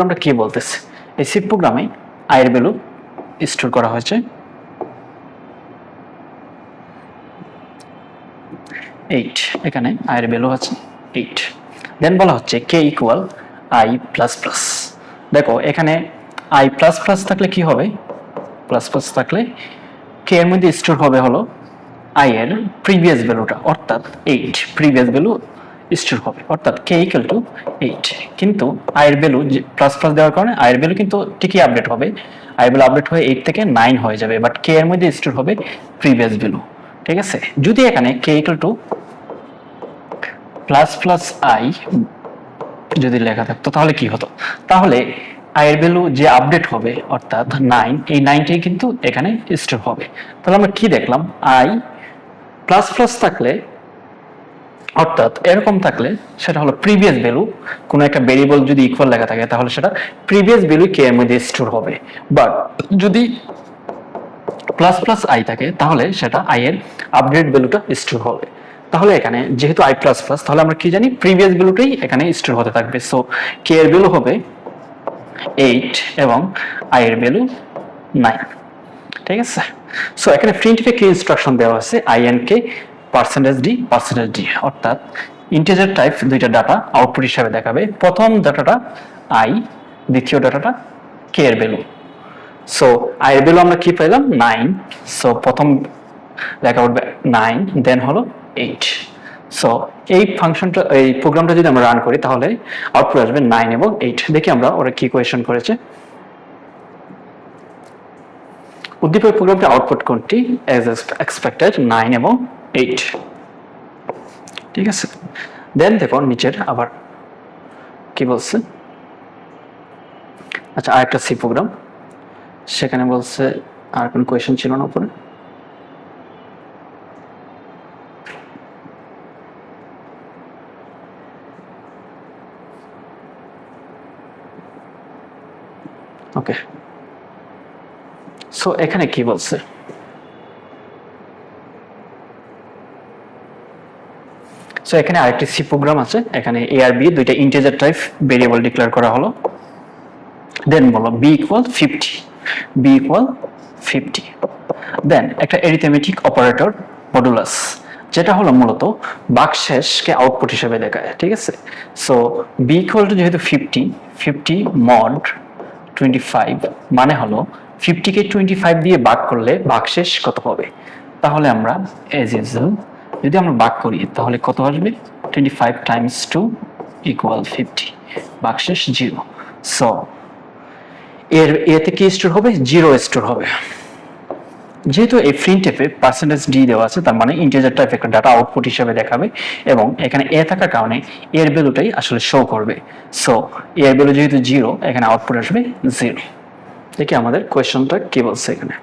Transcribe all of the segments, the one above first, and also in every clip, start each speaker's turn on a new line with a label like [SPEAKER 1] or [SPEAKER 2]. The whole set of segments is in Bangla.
[SPEAKER 1] আমরা কি বলতেছি, এই সি প্রোগ্রামে আই এর ভ্যালু স্টোর করা হয়েছে 8, এখানে আই এর ভ্যালু আছে 8। দেন বলা হচ্ছে K equal I plus plus. দেখো এখানে আই প্লাস প্লাস থাকলে কি হবে, প্লাস প্লাস থাকলে কে এর মধ্যে স্টোর হবে হলো আই এর প্রিভিয়াস ভ্যালুটা, অর্থাৎ 8 প্রিভিয়াস ভ্যালু স্টোর হবে, অর্থাৎ কে ইকুয়াল টু 8। কিন্তু আই এর ভ্যালু প্লাস প্লাস দেওয়ার কারণে আই এর ভ্যালু কিন্তু ঠিকই আপডেট হবে, আই এর ভ্যালু আপডেট হয়ে 8 থেকে 9 হয়ে যাবে, বাট কে এর মধ্যে স্টোর হবে প্রিভিয়াস ভ্যালু। ঠিক আছে, যদি এখানে K equal to plus plus I যদি লেখা থাকতো তাহলে কি হতো, তাহলে আই এর ভ্যালু যে আপডেট হবে অর্থাৎ 9, এই 9টাই কিন্তু এখানে স্টোর হবে। তাহলে আমরা কি দেখলাম, আই প্লাস প্লাস থাকলে অর্থাৎ এরকম থাকলে সেটা হলো প্রিভিয়াস ভ্যালু, কোনো একটা ভেরিয়েবল যদি ইকুয়াল লেখা থাকে তাহলে সেটা প্রিভিয়াস ভ্যালু কে এর মধ্যে স্টোর হবে। বাট যদি প্লাস প্লাস আই থাকে তাহলে সেটা আই এর আপডেট ভ্যালুটা স্টোর হবে। তাহলে এখানে যেহেতু আই প্লাস প্লাস, তাহলে আমরা কি জানি প্রিভিয়াস ভ্যালুটাই এখানে স্টোর হতে থাকবে। সো কে এর ভ্যালু হবে 8 এবং আই এর ভ্যালু 9। ঠিক আছে, সো এখানে প্রিন্টফে কি ইনস্ট্রাকশন দেওয়া আছে, আই এন কে %d, অর্থাৎ ইন্টিজার টাইপ দুইটা ডাটা আউটপুট হিসাবে দেখাবে। প্রথম ডাটাটা আই, দ্বিতীয় ডাটাটা কে এর ভ্যালু। সো আই এর ভ্যালু আমরা কি পেলাম 9, সো প্রথম লেখা উঠবে 9, দেন হলো 8। সো এই ফাংশনটা, এই প্রোগ্রামটা যদি আমরা রান করি তাহলে আউটপুট আসবে 9 এবং 8। দেখি আমরা ওরা কি কোয়েশন করেছে। উদ্দীপক প্রোগ্রামটি আউটপুট কোনটি, অ্যাজ এক্সপেক্টেড 9 এবং 8। ঠিক আছে, দেন দেখো নিচের আবার কি বলছে। আচ্ছা, আরেকটা সি প্রোগ্রাম, সেখানে বলছে আর কোন কোয়েশন ছিল না উপরে। ওকে, সো এখানে কি বলছে, সো এখানে আরেকটি সি প্রোগ্রাম আছে, এখানে এ আর বি দুইটা ইন্টিজার টাইপ ভেরিয়েবল ডিক্লেয়ার করা হলো। দেন বলো বি ইকুয়াল 50, দেন একটা এরিথমেটিক অপারেটর মডুলাস, যেটা হলো মূলত ভাগশেষকে আউটপুট হিসেবে দেখায়। ঠিক আছে, সো বি ইকুয়াল টু যেহেতু 50 মড 25, মানে হলো 50 কে 25 দিয়ে ভাগ করলে ভাগশেষ কত হবে। তাহলে আমরা এজ ইউজুয়াল যদি আমরা ভাগ করি তাহলে কত আসবে, 25 টাইমস 2 ইকুয়াল 50, ভাগশেষ 0। সো এর এতে কি স্টোর হবে, 0 স্টোর হবে। যেহেতু এই প্রিন্টএফে %d দেওয়া আছে, তার মানে ইন্টিজার টাইপ একটা ডাটা আউটপুট হিসেবে দেখাবে এবং এখানে এ থাকার কারণে এর ভ্যালুটাই আসলে শো করবে। সো এর ভ্যালু যেহেতু 0, এখানে আউটপুট আসবে 0। দেখি আমাদের কোয়েশ্চনটা কি বলছে এখানে,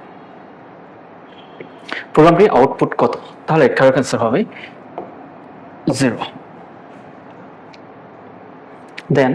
[SPEAKER 1] প্রোগ্রামটি আউটপুট কত, তাহলে কারেক্ট অ্যান্সার হবে 0। দেন